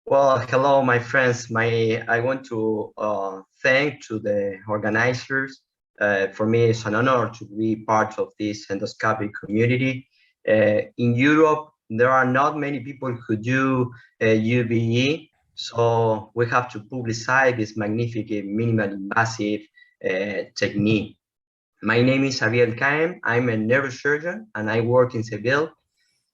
Well, hello, my friends. I want to thank to the organizers. For me, it's an honor to be part of this endoscopic community. In Europe, there are not many people who do UBE, so we have to publicize this magnificent minimal invasive technique. My name is Ariel Caem. I'm a neurosurgeon and I work in Seville,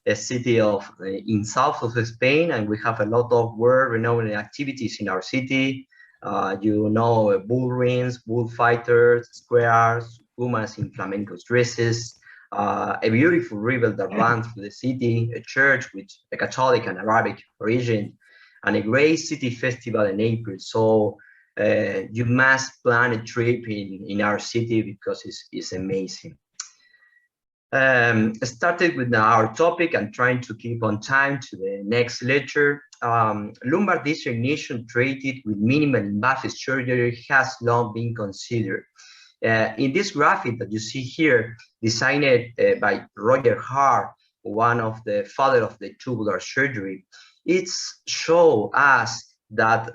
a city of in south of Spain, and we have a lot of world-renowned activities in our city. Bull rings, bullfighters, squares, women in flamenco dresses, a beautiful river that runs through the city, a church with a Catholic and Arabic origin, and a great city festival in April. So you must plan a trip in our city because it's amazing. Started with our topic and trying to keep on time to the next lecture. Lumbar designation treated with minimal invasive surgery has long been considered. In this graphic that you see here, designed by Roger Hart, one of the father of the tubular surgery, it's show us that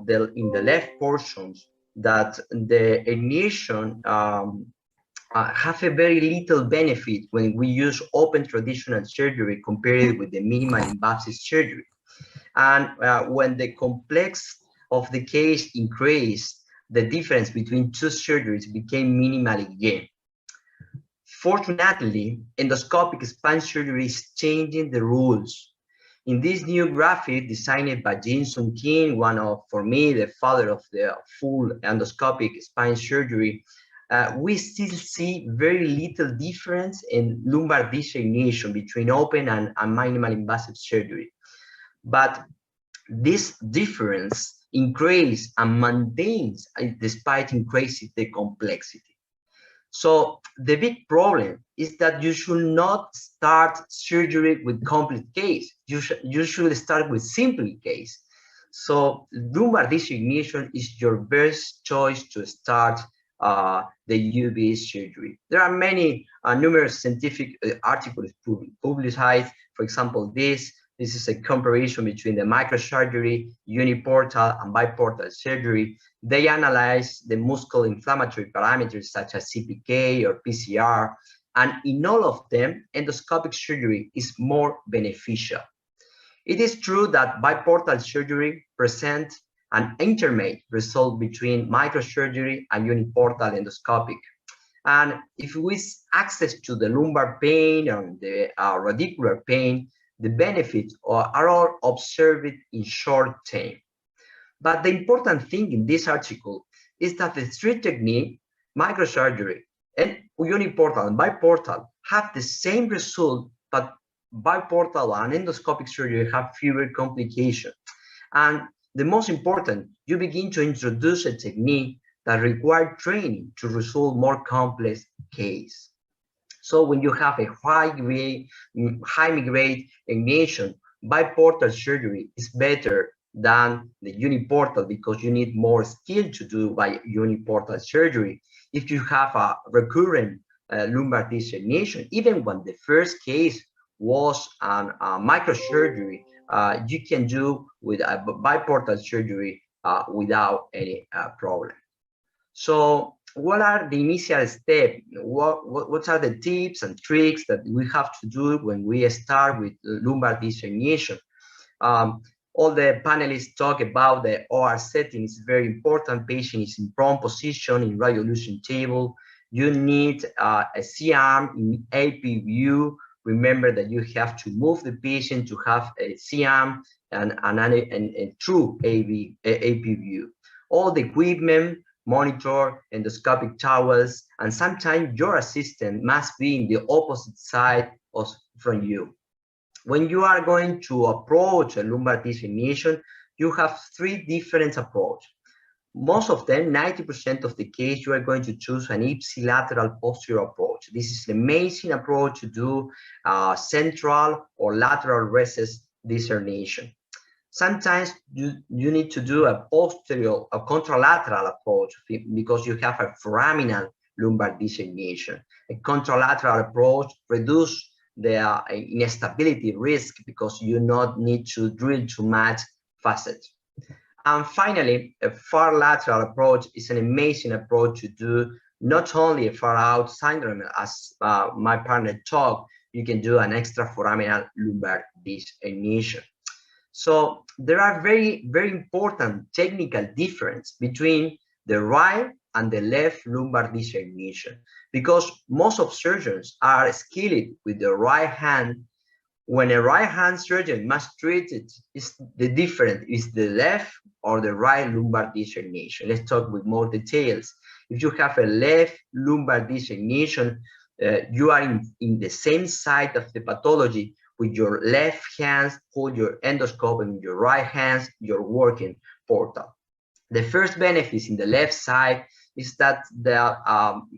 in the left portions that the ignition have a very little benefit when we use open traditional surgery compared with the minimal invasive surgery. And when the complex of the case increased, the difference between two surgeries became minimal again. Fortunately, endoscopic spine surgery is changing the rules. In this new graphic designed by Jinsun Kim, one of, for me, the father of the full endoscopic spine surgery, we still see very little difference in lumbar designation between open and minimal invasive surgery. But this difference increases and maintains despite increasing the complexity. So the big problem is that you should not start surgery with complex case. You should start with simple case. So lumbar designation is your best choice to start the UBE surgery. There are many numerous scientific articles published. For example, this is a comparison between the microsurgery, uniportal, and biportal surgery. They analyze the muscle inflammatory parameters such as CPK or PCR, and in all of them, endoscopic surgery is more beneficial. It is true that biportal surgery presents an intermediate result between microsurgery and uniportal endoscopic. And if we access to the lumbar pain and the radicular pain, the benefits are all observed in short term. But the important thing in this article is that the three techniques, microsurgery and uniportal and biportal, have the same result, but biportal and endoscopic surgery have fewer complications. And the most important, you begin to introduce a technique that requires training to resolve more complex case. So when you have a high migrate ignition, biportal surgery is better than the uniportal because you need more skill to do by uniportal surgery. If you have a recurrent lumbar designation, even when the first case was a microsurgery, you can do with a biportal surgery without any problem. So what are the initial steps? What are the tips and tricks that we have to do when we start with lumbar designation? All the panelists talk about the OR setting. It's very important. Patient is in prone position in radiolution table. You need a C-arm in AP view. Remember that you have to move the patient to have a C-arm and a true AP view. All the equipment, monitor, endoscopic towels, and sometimes your assistant must be in the opposite side from you. When you are going to approach a lumbar designation, you have three different approaches. Most of them, 90% of the case, you are going to choose an ipsilateral posterior approach. This is an amazing approach to do central or lateral recess discernation. Sometimes you need to do a posterior, a contralateral approach because you have a foraminal lumbar designation. A contralateral approach reduces the instability risk because you not need to drill too much facet. And finally, a far lateral approach is an amazing approach to do not only a far out syndrome, as my partner talked, you can do an extra foraminal lumbar disc herniation. So there are very, very important technical difference between the right and the left lumbar disc herniation, because most of surgeons are skilled with the right hand. When a right hand surgeon must treat it, is the different is the left or the right lumbar disc herniation. Let's talk with more details. If you have a left lumbar disc herniation, you are in the same side of the pathology. With your left hands, hold your endoscope, and with your right hands, you're working portal. The first benefit in the left side is that the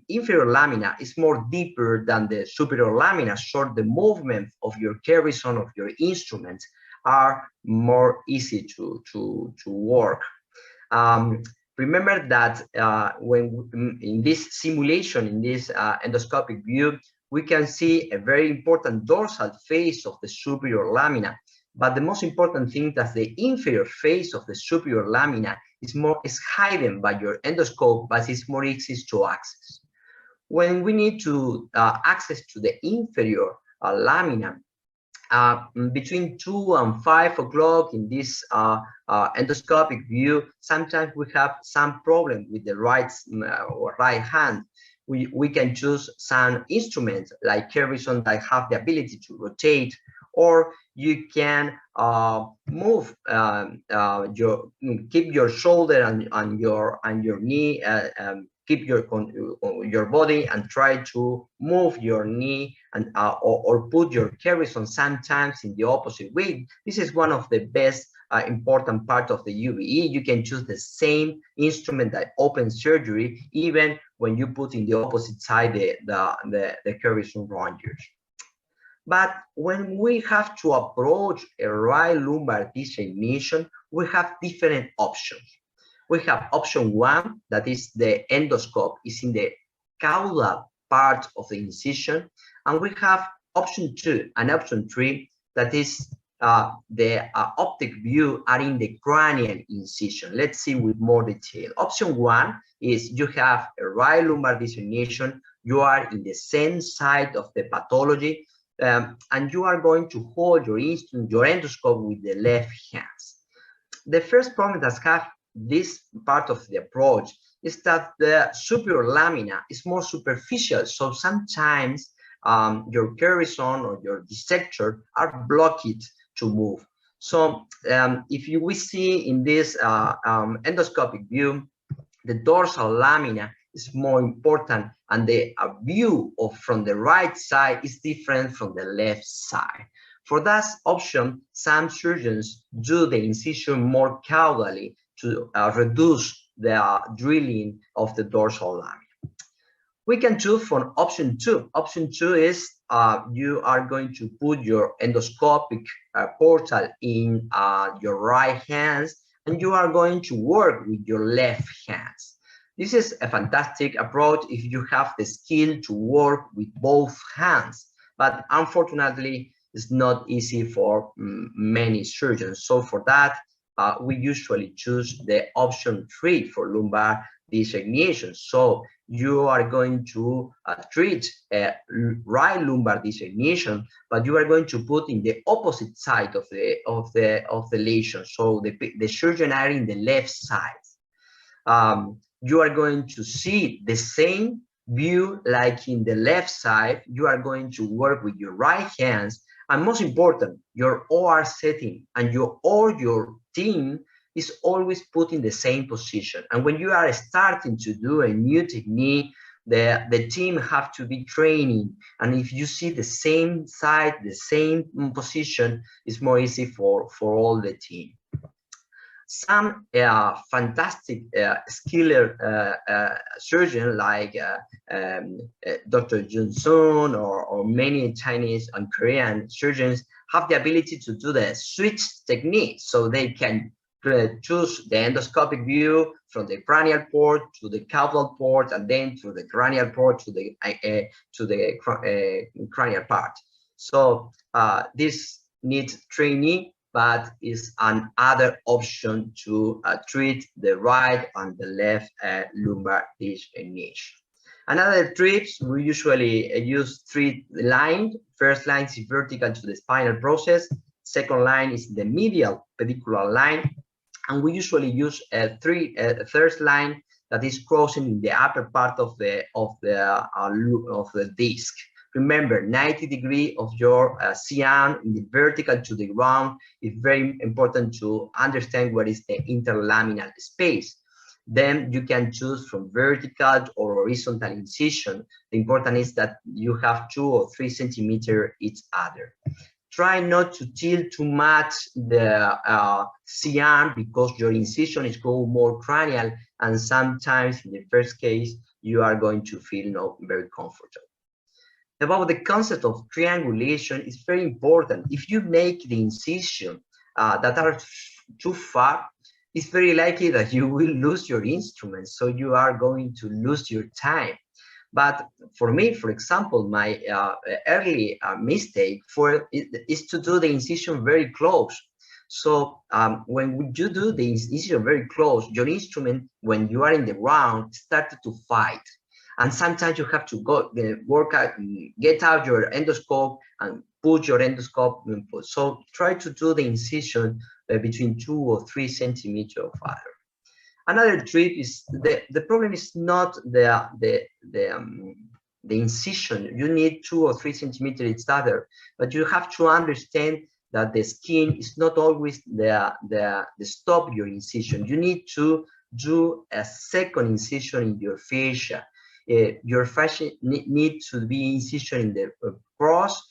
inferior lamina is more deeper than the superior lamina, so the movement of your carry-on of your instruments are more easy to work. Remember that when in this simulation, in this endoscopic view, we can see a very important dorsal face of the superior lamina. But the most important thing is the inferior face of the superior lamina is hidden by your endoscope, but it's more easy to access. When we need to access to the inferior lamina, between 2 and 5 o'clock in this endoscopic view, sometimes we have some problem with the right hand. We can choose some instruments like carry-on that have the ability to rotate, or you can move keep your shoulder and your knee, keep your body and try to move your knee and or put your carry-on sometimes in the opposite way. This is one of the best important part of the UVE. You can choose the same instrument that open surgery, even when you put in the opposite side the carry-on rangers. But when we have to approach a right lumbar disc herniation, we have different options. We have option 1, that is the endoscope is in the caudal part of the incision, and we have option 2 and option 3, that is the optic view are in the cranial incision. Let's see with more detail. Option 1 is you have a right lumbar disc herniation, you are in the same side of the pathology, and you are going to hold your endoscope with the left hands. The first problem that have this part of the approach is that the superior lamina is more superficial, so sometimes your carry-on or your dissector are blocked to move. So if we see in this endoscopic view, the dorsal lamina is more important, and the view from the right side is different from the left side. For that option, some surgeons do the incision more caudally to reduce the drilling of the dorsal lamina. We can choose for option 2. Option 2 is you are going to put your endoscopic portal in your right hands, and you are going to work with your left hands. This is a fantastic approach if you have the skill to work with both hands, but unfortunately, it's not easy for many surgeons. So for that, we usually choose the option 3 for lumbar disc herniation. So you are going to treat a right lumbar disc herniation, but you are going to put in the opposite side of the lesion. So the surgeon are in the left side. You are going to see the same view like in the left side. You are going to work with your right hands, and most important, your OR setting and your team is always put in the same position. And when you are starting to do a new technique, the team have to be training. And if you see the same side, the same position, it's more easy for all the team. Some fantastic skilled surgeon like Dr. Johnson or many Chinese and Korean surgeons have the ability to do the switch technique, so they can choose the endoscopic view from the cranial port to the caudal port, and then through the cranial port to the cranial part. So this needs training, but is another option to treat the right and the left lumbar disc herniation. Another trips, we usually use three lines. First line is vertical to the spinal process. Second line is the medial pedicular line. And we usually use a third line that is crossing the upper part of the disc. Remember, 90 degrees of your CM in the vertical to the ground is very important to understand what is the interlaminar space. Then you can choose from vertical or horizontal incision. The important is that you have 2 or 3 centimeters each other. Try not to tilt too much the C-arm because your incision is going more cranial, and sometimes in the first case, you are going to feel not very comfortable. About the concept of triangulation is very important. If you make the incision that are too far, it's very likely that you will lose your instrument, so you are going to lose your time. But for me, for example, my early mistake is to do the incision very close. So when you do the incision very close, your instrument, when you are in the ground, started to fight. And sometimes you have to go work out, get out your endoscope and put your endoscope input. So try to do the incision between 2 or 3 centimeters of other. Another trick is the problem is not the incision. You need 2 or 3 centimeters each other, but you have to understand that the skin is not always the stop your incision. You need to do a second incision in your fascia. Your fascia need to be incision in the cross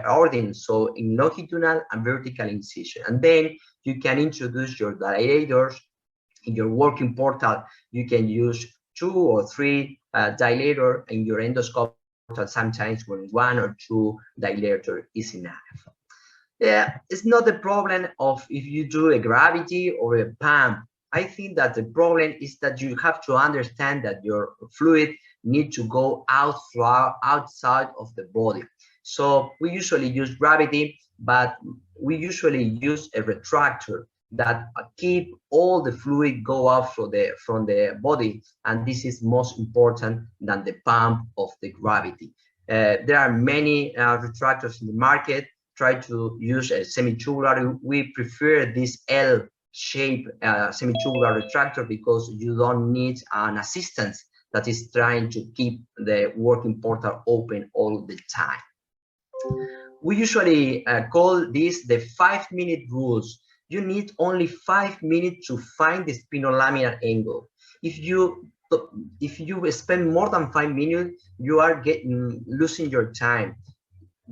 ordinance, so in longitudinal and vertical incision, and then you can introduce your dilators. In your working portal, you can use 2 or 3 dilator in your endoscope portal, sometimes when 1 or 2 dilator is enough. Yeah, it's not the problem of if you do a gravity or a pump. I think that the problem is that you have to understand that your fluid need to go outside of the body. So we usually use gravity, but we usually use a retractor that keep all the fluid go out from the body, and this is most important than the pump of the gravity. There are many retractors in the market. Try to use a semitubular. We prefer this L-shaped semitubular retractor because you don't need an assistant that is trying to keep the working portal open all the time. We usually call this the 5-minute rules. You need only 5 minutes to find the spinolaminar angle. If you spend more than 5 minutes, you are losing your time.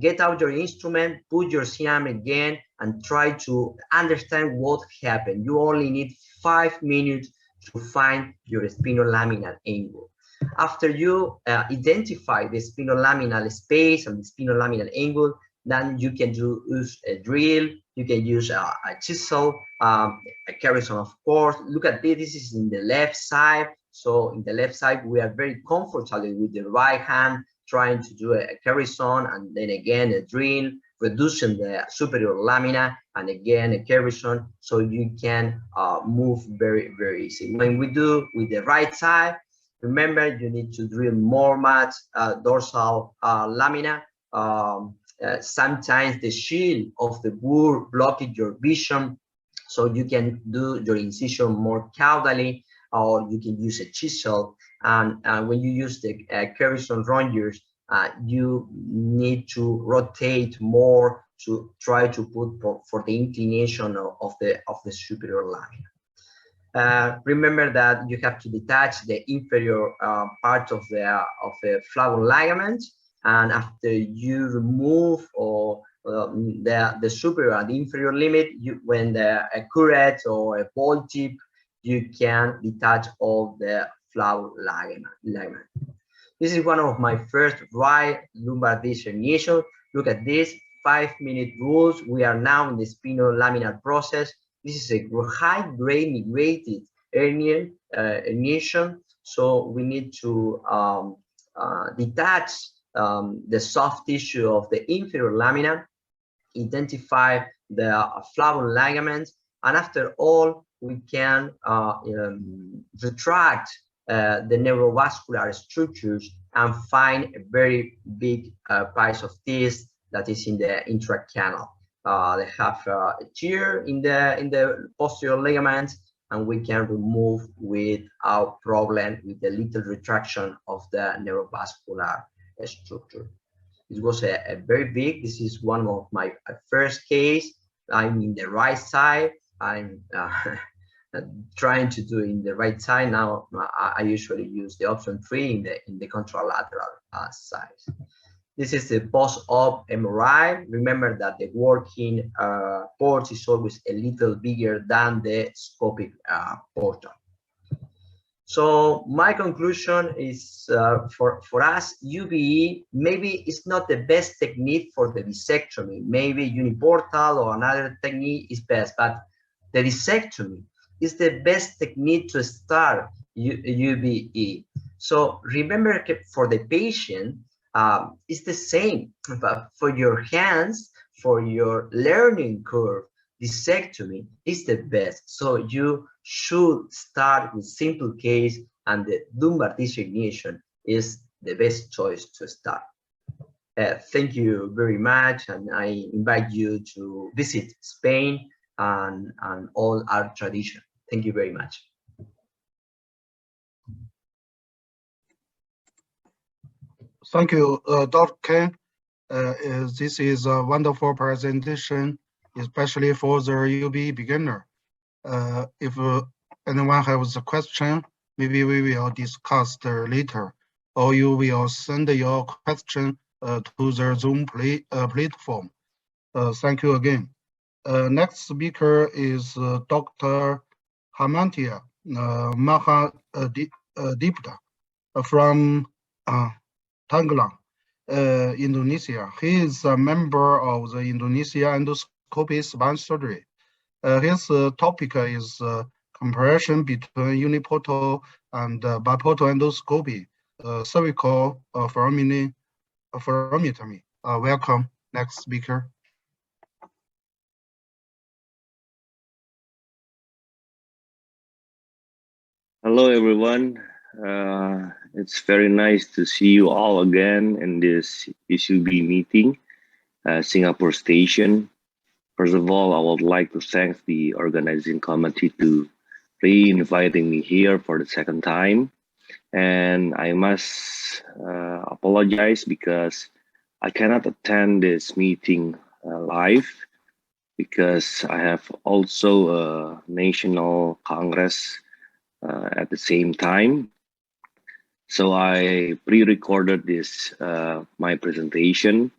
Get out your instrument, put your CM again, and try to understand what happened. You only need 5 minutes to find your spinolaminar angle. After you identify the spinolaminar space and the spinolaminar angle, then you can use a drill, you can use a chisel, a kerrison, of course. Look at this, this is in the left side. So in the left side, we are very comfortable with the right hand, trying to do a kerrison, and then again a drill, reducing the superior lamina, and again a kerrison, so you can move very, very easy. When we do with the right side, remember you need to drill more much dorsal lamina. Sometimes the shield of the burr blocking your vision, so you can do your incision more caudally, or you can use a chisel. And when you use the kerrison rongers, you need to rotate more to try to put for the inclination of the superior line. Remember that you have to detach the inferior part of the flavor ligament, and after you remove the superior and the inferior limit, when the curate or a ball tip, you can detach all the flavor ligament. This is one of my first right lumbar disc herniation. Look at this 5-minute rules. We are now in the spinolaminar process. This is a high-grade migrated herniation, so we need to detach the soft tissue of the inferior lamina, identify the flavor ligaments, and after all, we can retract the neurovascular structures and find a very big piece of this that is in the intracanal. They have a tear in the posterior ligaments, and we can remove without problem with the little retraction of the neurovascular structure. This was a very big, this is one of my first case. I'm in the right side. I'm trying to do in the right side. Now I usually use the option 3 in the contralateral side. This is the post-op MRI. Remember that the working port is always a little bigger than the scopic portal. So my conclusion is for us, UBE maybe it's not the best technique for the discectomy. Maybe uniportal or another technique is best, but the discectomy is the best technique to start UBE. So remember, for the patient, it's the same, but for your hands, for your learning curve, discectomy is the best. So you should start with simple case, and the lumbar designation is the best choice to start. Thank you very much, and I invite you to visit Spain and all our tradition. Thank you very much. Thank you, Dr. Ken. This is a wonderful presentation, especially for the UB beginner. If anyone has a question, maybe we will discuss later, or you will send your question to the Zoom platform. Thank you again. Next speaker is Dr. Hamantia Mahadipta from Tangerang, Indonesia. He is a member of the Indonesia Endoscopy Spine Surgery. His topic is comparison between uniportal and biportal endoscopy, cervical foraminectomy. Welcome, next speaker. Hello, everyone. It's very nice to see you all again in this ISUBE meeting, Singapore station. First of all, I would like to thank the organizing committee to re-inviting me here for the second time. And I must apologize because I cannot attend this meeting live because I have also a national congress at the same time. So I pre-recorded this, my presentation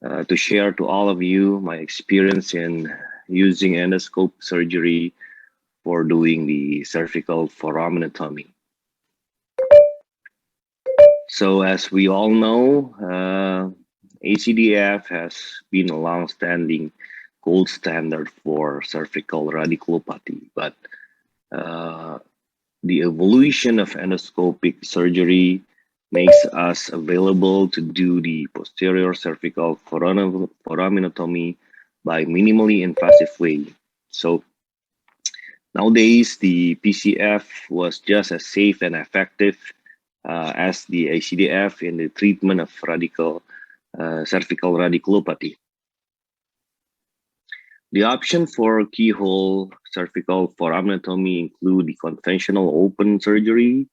to share to all of you my experience in using endoscope surgery for doing the cervical foraminectomy. So as we all know, ACDF has been a long-standing gold standard for cervical radiculopathy, but the evolution of endoscopic surgery makes us available to do the posterior cervical foraminectomy by minimally invasive way. So nowadays, the PCF was just as safe and effective as the ACDF in the treatment of cervical radiculopathy. The option for keyhole cervical foraminectomy include the conventional open surgery,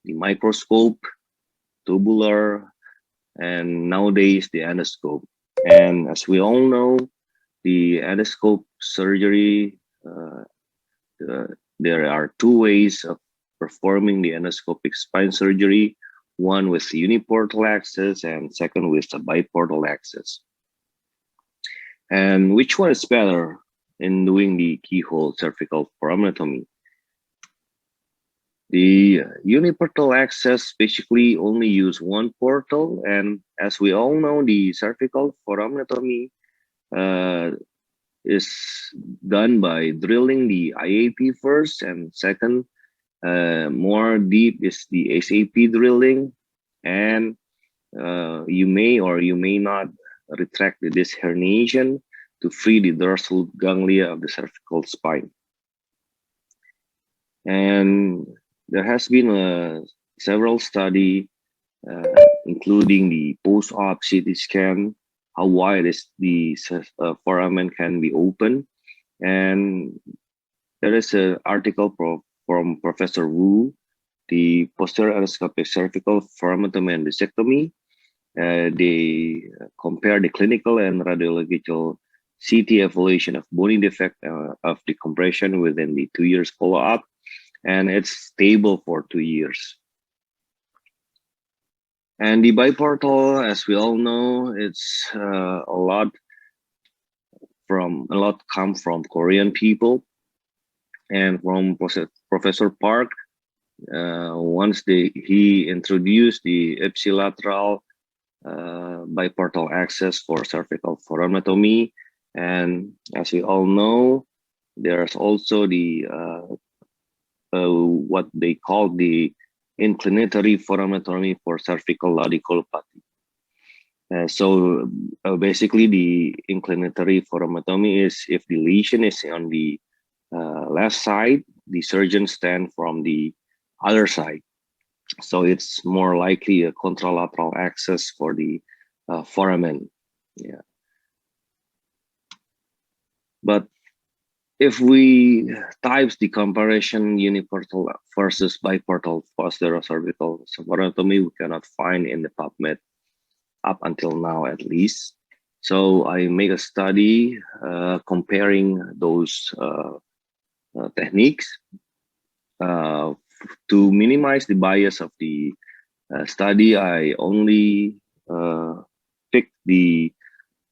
the microscope, tubular, and nowadays the endoscope. And as we all know, the endoscope surgery, there are two ways of performing the endoscopic spine surgery, one with the uniportal access and second with the biportal access. And which one is better in doing the keyhole cervical foraminectomy? The uniportal access basically only use one portal, and as we all know, the cervical foraminectomy is done by drilling the IAP first, and second, more deep is the SAP drilling, and you may or you may not retract this herniation to free the dorsal ganglia of the cervical spine. And there has been several studies, including the post-op CT scan, how wide is the foramen can be open. And there is an article from Professor Wu, the posterior endoscopic cervical foramectomy and discectomy. They compare the clinical and radiological CT evaluation of bony defect of decompression within the 2 years follow-up, and it's stable for 2 years. And the biportal, as we all know, it's a lot come from Korean people, and from Professor Park. Once he introduced the ipsilateral biportal access for cervical foramectomy, and as we all know, there's also the what they call the inclinatory foramectomy for cervical radiculopathy. So basically, the inclinatory foramectomy is if the lesion is on the left side, the surgeon stand from the other side. So it's more likely a contralateral access for the foramen. Yeah. But if we types the comparison uniportal versus biportal posterior cervical foramectomy, we cannot find in the PubMed up until now, at least. So I make a study comparing those techniques to minimize the bias of the study. I only picked the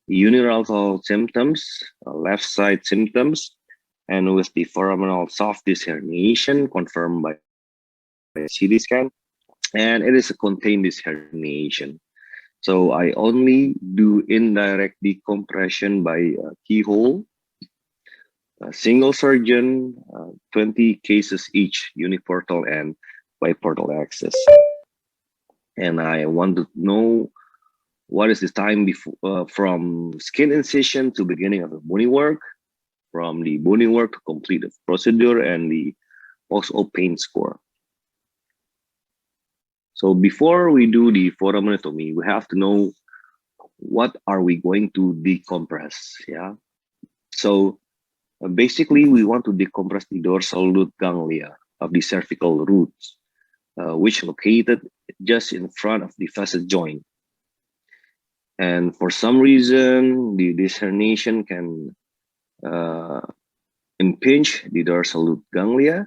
unilateral symptoms, left side symptoms, and with the foraminal soft disc herniation confirmed by CT scan, and it is a contained disc herniation. So I only do indirect decompression by keyhole, a single surgeon, 20 cases each, uniportal and biportal access. And I want to know what is the time before from skin incision to beginning of the bony work, from the bony work to complete the procedure, and the post-op pain score. So before we do the foraminectomy, we have to know what are we going to decompress. Yeah. So basically, we want to decompress the dorsal root ganglia of the cervical roots, which located just in front of the facet joint. And for some reason, this herniation can impinge the dorsal root ganglia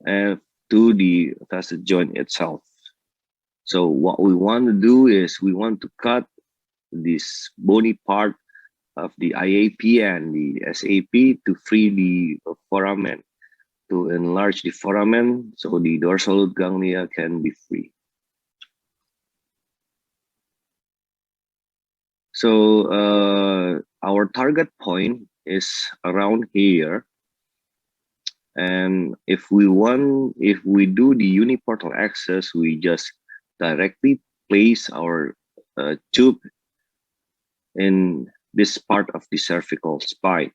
and to the facet joint itself. So what we want to do is we want to cut this bony part of the IAP and the SAP to free the foramen, to enlarge the foramen so the dorsal root ganglia can be free. So our target point is around here. And if we do the uniportal access, we just directly place our tube in this part of the cervical spine.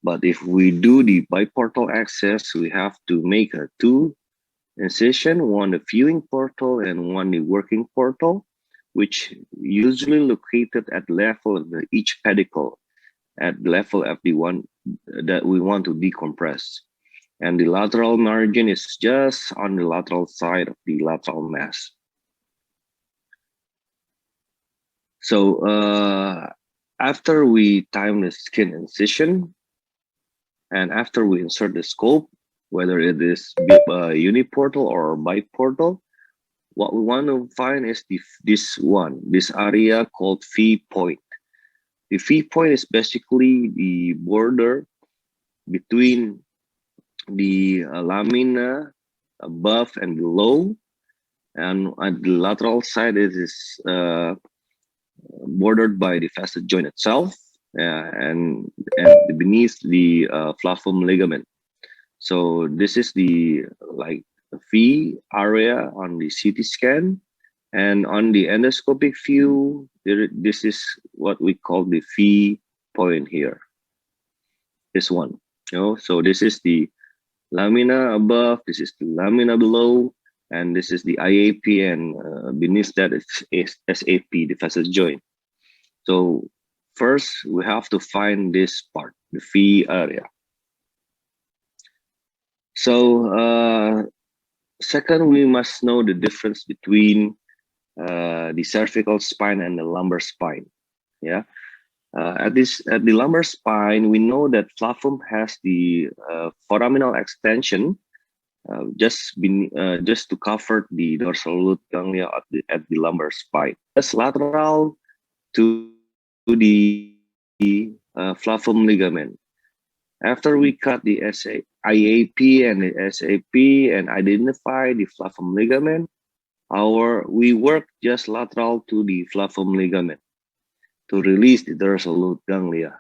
But if we do the biportal access, we have to make a 2 incision, one the viewing portal and one the working portal, which usually located at level of each pedicle, at the level of the one that we want to decompress. And the lateral margin is just on the lateral side of the lateral mass. So after we time the skin incision, and after we insert the scope, whether it is uniportal or biportal, what we want to find is this area called V point. The V point is basically the border between the lamina above and below, and at the lateral side it is bordered by the facet joint itself, and beneath the flavum ligament. So this is the V area on the CT scan, and on the endoscopic view, this is what we call the V point here. This one, so this is the lamina above, this is the lamina below, and this is the IAP, and beneath that is SAP, the facet joint. So first we have to find this part, the phi area. So second, we must know the difference between the cervical spine and the lumbar spine. Yeah. At the lumbar spine, we know that flavum has the foraminal extension just to cover the dorsal root ganglia at the lumbar spine. That's lateral to the flavum ligament. After we cut the IAP and the SAP and identify the flavum ligament, we work just lateral to the flavum ligament to release the dorsal root ganglia,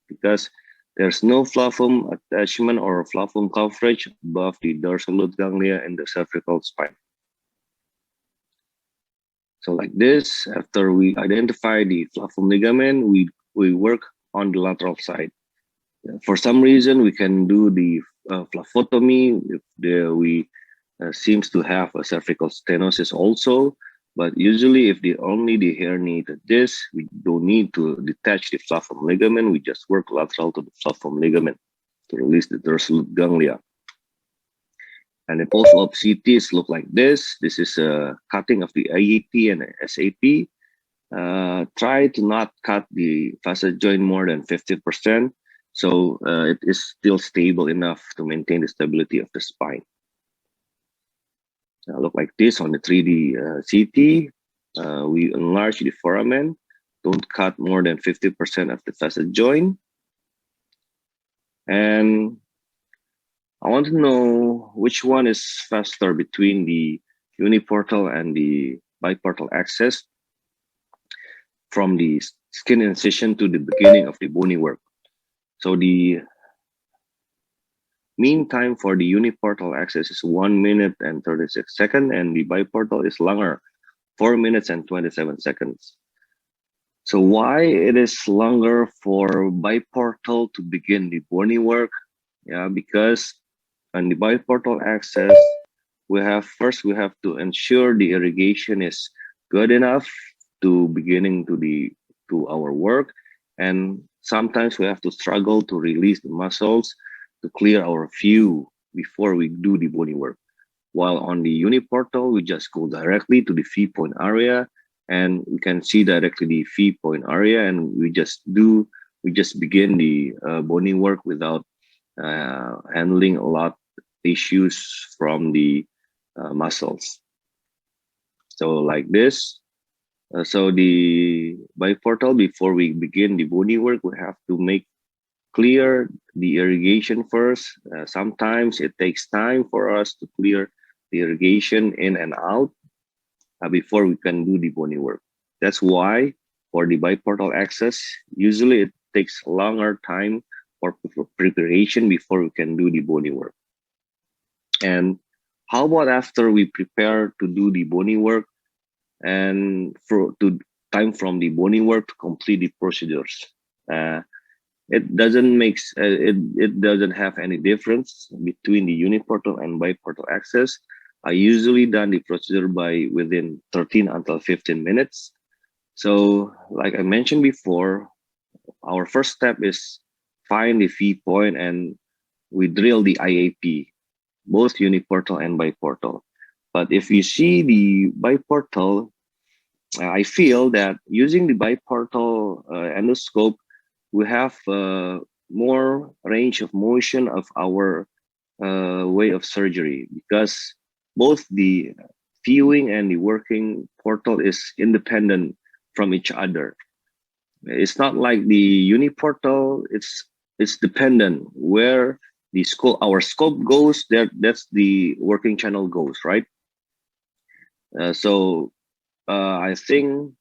because there's no flavum attachment or flavum coverage above the dorsal root ganglia and the cervical spine. So like this, after we identify the flavum ligament, we work on the lateral side. For some reason, we can do the phlebotomy if we seems to have a cervical stenosis also. But usually, if only the herniated disc, we don't need to detach the flavum ligament. We just work lateral to the flavum ligament to release the dorsal root ganglia. And the post-op CTs look like this. This is a cutting of the IAP and SAP. Try to not cut the facet joint more than 50%, so it is still stable enough to maintain the stability of the spine. Look like this on the 3D CT. We enlarge the foramen. Don't cut more than 50% of the facet joint. And I want to know which one is faster between the uniportal and the biportal access from the skin incision to the beginning of the bony work. So the mean time for the uniportal access is 1 minute and 36 seconds, and the biportal is longer, 4 minutes and 27 seconds. So why it is longer for biportal to begin the bony work? Yeah, because on the biportal access, we have to ensure the irrigation is good enough to beginning to our work, and sometimes we have to struggle to release the muscles to clear our view before we do the bony work. While on the uniportal, we just go directly to the phi point area, and we can see directly the phi point area, and we just begin the bony work without handling a lot issues from the muscles. So like this. So the biportal, before we begin the bony work, we have to make clear the irrigation first. Sometimes it takes time for us to clear the irrigation in and out before we can do the bony work. That's why for the biportal access, usually it takes a longer time for preparation before we can do the bony work. And how about after we prepare to do the bony work and to time from the bony work to complete the procedures? It doesn't have any difference between the uniportal and biportal access. I usually done the procedure by within 13 until 15 minutes. So like I mentioned before, our first step is find the phi point, and we drill the IAP, both uniportal and biportal. But if you see the biportal, I feel that using the biportal endoscope, we have more range of motion of our way of surgery, because both the viewing and the working portal is independent from each other. It's not like the uniportal, it's dependent where the scope, our scope goes, that's the working channel goes, right? So I think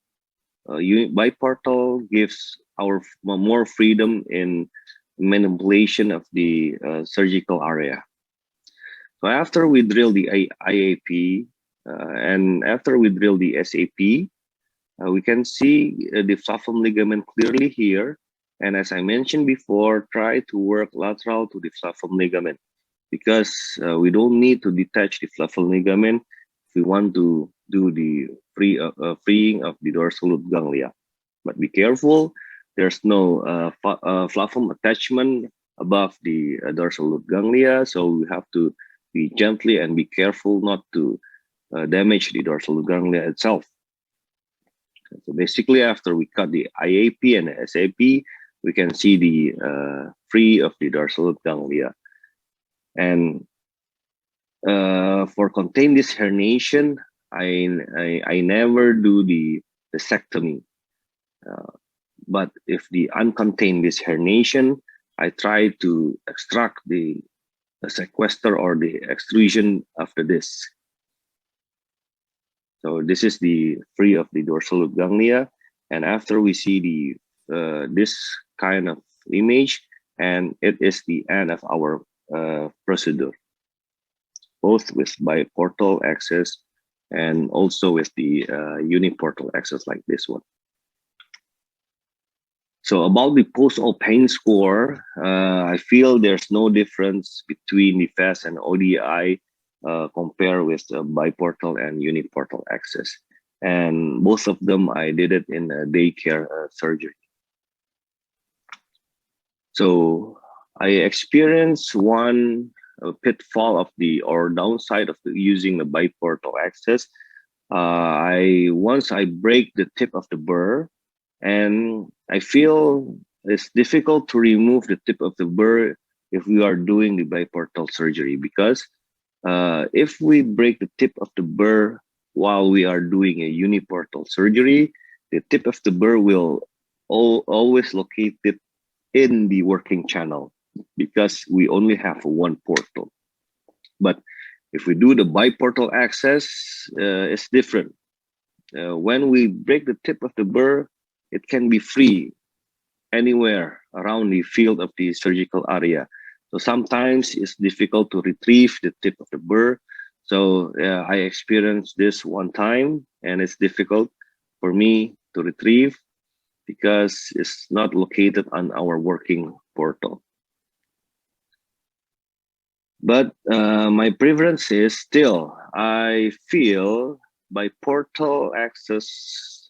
biportal gives our more freedom in manipulation of the surgical area. So after we drill the IAP and after we drill the SAP, we can see the flavum ligament clearly here. And as I mentioned before, try to work lateral to the flaphum ligament, because we don't need to detach the flaphum ligament if we want to do the freeing of the dorsal root ganglia. But be careful, there's no flaphum attachment above the dorsal root ganglia, so we have to be gently and be careful not to damage the dorsal root ganglia itself. So basically, after we cut the IAP and the SAP, we can see the free of the dorsal root ganglia. And for contain this herniation, I never do the discectomy. But if the uncontained this herniation, I try to extract the sequester or the extrusion of the disc. So this is the free of the dorsal root ganglia, and after we see the this kind of image, and it is the end of our procedure, both with biportal access and also with the uniportal access like this one. So about the post-op pain score, I feel there's no difference between the FAST and ODI compared with the biportal and uniportal access. And both of them, I did it in a daycare surgery. So I experienced one pitfall of the or downside of using the biportal access. Once I break the tip of the burr, and I feel it's difficult to remove the tip of the burr if we are doing the biportal surgery, because if we break the tip of the burr while we are doing a uniportal surgery, the tip of the burr will always locate it in the working channel, because we only have one portal. But if we do the biportal access, it's different. When we break the tip of the burr, it can be free anywhere around the field of the surgical area. So sometimes it's difficult to retrieve the tip of the burr. So I experienced this one time, and it's difficult for me to retrieve because it's not located on our working portal. But my preference is still, I feel biportal access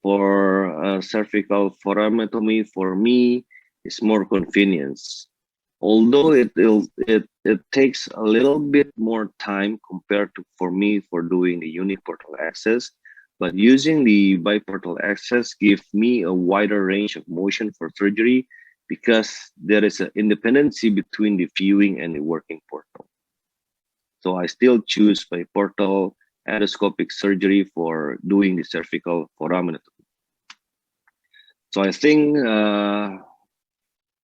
for cervical foraminectomy for me is more convenience. Although it takes a little bit more time compared to for me for doing the uniportal access, but using the biportal access gives me a wider range of motion for surgery, because there is an independency between the viewing and the working portal. So I still choose biportal endoscopic surgery for doing the cervical foraminectomy. So I think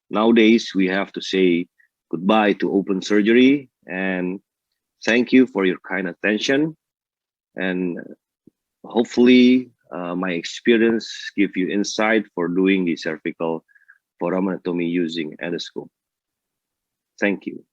nowadays we have to say goodbye to open surgery, and thank you for your kind attention. And hopefully my experience give you insight for doing the cervical foraminectomy using endoscope. Thank you.